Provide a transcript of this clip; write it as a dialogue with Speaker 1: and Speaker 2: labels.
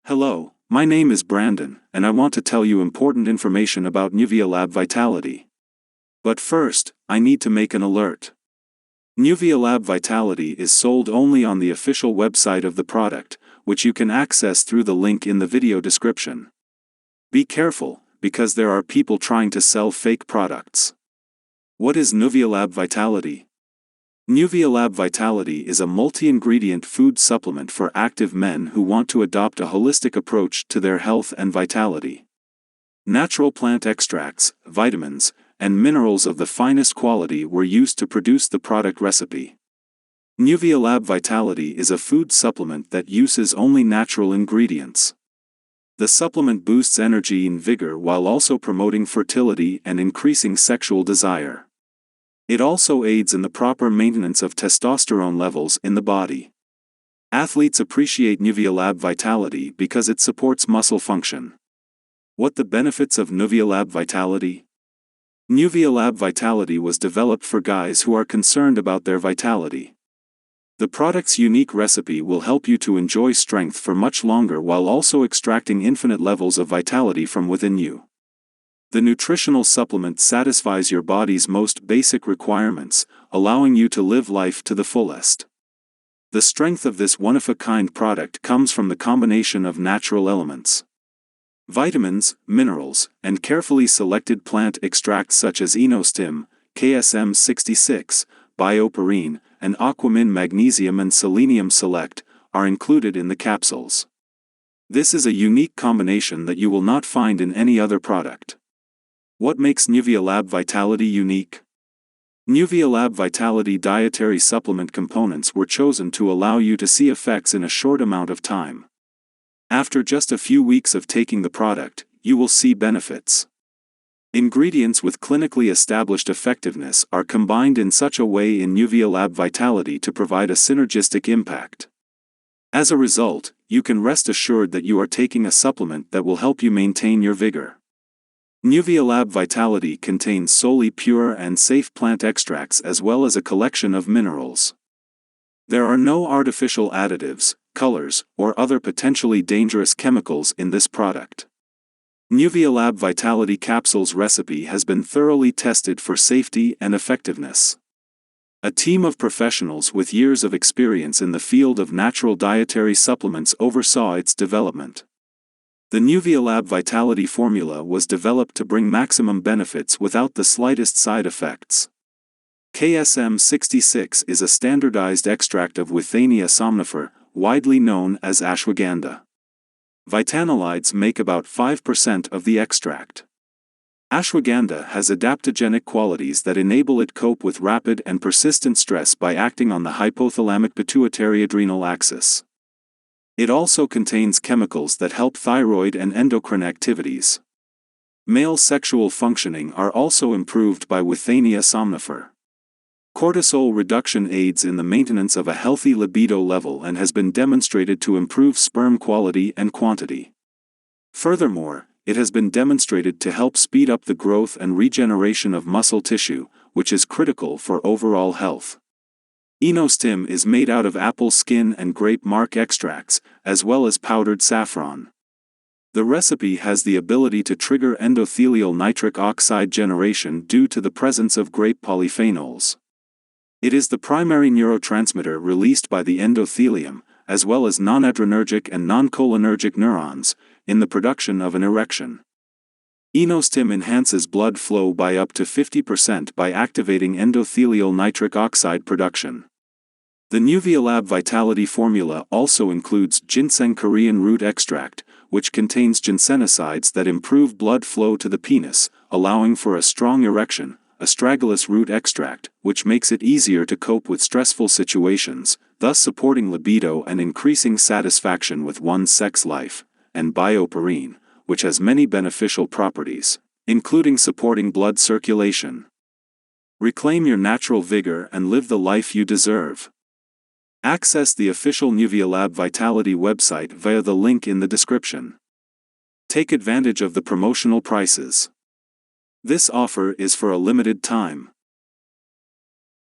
Speaker 1: Hello, my name is Brandon, and I want to tell you important information about NuviaLab Vitality. But first, I need to make an alert. NuviaLab Vitality is sold only on the official website of the product, which you can access through the link in the video description. Be careful, because there are people trying to sell fake products. What is NuviaLab Vitality? NuviaLab Vitality is a multi-ingredient food supplement for active men who want to adopt a holistic approach to their health and vitality. Natural plant extracts, vitamins, and minerals of the finest quality were used to produce the product recipe. NuviaLab Vitality is a food supplement that uses only natural ingredients. The supplement boosts energy and vigor while also promoting fertility and increasing sexual desire. It also aids in the proper maintenance of testosterone levels in the body. Athletes appreciate NuviaLab Vitality because it supports muscle function. What the benefits of NuviaLab Vitality? NuviaLab Vitality was developed for guys who are concerned about their vitality. The product's unique recipe will help you to enjoy strength for much longer while also extracting infinite levels of vitality from within you. The nutritional supplement satisfies your body's most basic requirements, allowing you to live life to the fullest. The strength of this one-of-a-kind product comes from the combination of natural elements. Vitamins, minerals, and carefully selected plant extracts such as Enostim, KSM66, bioperine, and aquamin magnesium and selenium select, are included in the capsules. This is a unique combination that you will not find in any other product. What makes NuviaLab Vitality unique? NuviaLab Vitality dietary supplement components were chosen to allow you to see effects in a short amount of time. After just a few weeks of taking the product, you will see benefits. Ingredients with clinically established effectiveness are combined in such a way in NuviaLab Vitality to provide a synergistic impact. As a result, you can rest assured that you are taking a supplement that will help you maintain your vigor. NuviaLab Vitality contains solely pure and safe plant extracts as well as a collection of minerals. There are no artificial additives, colors, or other potentially dangerous chemicals in this product. NuviaLab Vitality capsules recipe has been thoroughly tested for safety and effectiveness. A team of professionals with years of experience in the field of natural dietary supplements oversaw its development. The NuviaLab Vitality formula was developed to bring maximum benefits without the slightest side effects. KSM66 is a standardized extract of Withania somnifer, widely known as Ashwagandha. Vitanolides make about 5% of the extract. Ashwagandha has adaptogenic qualities that enable it cope with rapid and persistent stress by acting on the hypothalamic-pituitary-adrenal axis. It also contains chemicals that help thyroid and endocrine activities. Male sexual functioning are also improved by Withania somnifer. Cortisol reduction aids in the maintenance of a healthy libido level and has been demonstrated to improve sperm quality and quantity. Furthermore, it has been demonstrated to help speed up the growth and regeneration of muscle tissue, which is critical for overall health. Enostim is made out of apple skin and grape mark extracts, as well as powdered saffron. The recipe has the ability to trigger endothelial nitric oxide generation due to the presence of grape polyphenols. It is the primary neurotransmitter released by the endothelium, as well as non-adrenergic and non-cholinergic neurons, in the production of an erection. Enostim enhances blood flow by up to 50% by activating endothelial nitric oxide production. The NuviaLab Vitality formula also includes ginseng Korean root extract, which contains ginsenosides that improve blood flow to the penis, allowing for a strong erection, astragalus root extract, which makes it easier to cope with stressful situations, thus supporting libido and increasing satisfaction with one's sex life, and bioperine, which has many beneficial properties, including supporting blood circulation. Reclaim your natural vigor and live the life you deserve. Access the official NuviaLab Vitality website via the link in the description. Take advantage of the promotional prices. This offer is for a limited time.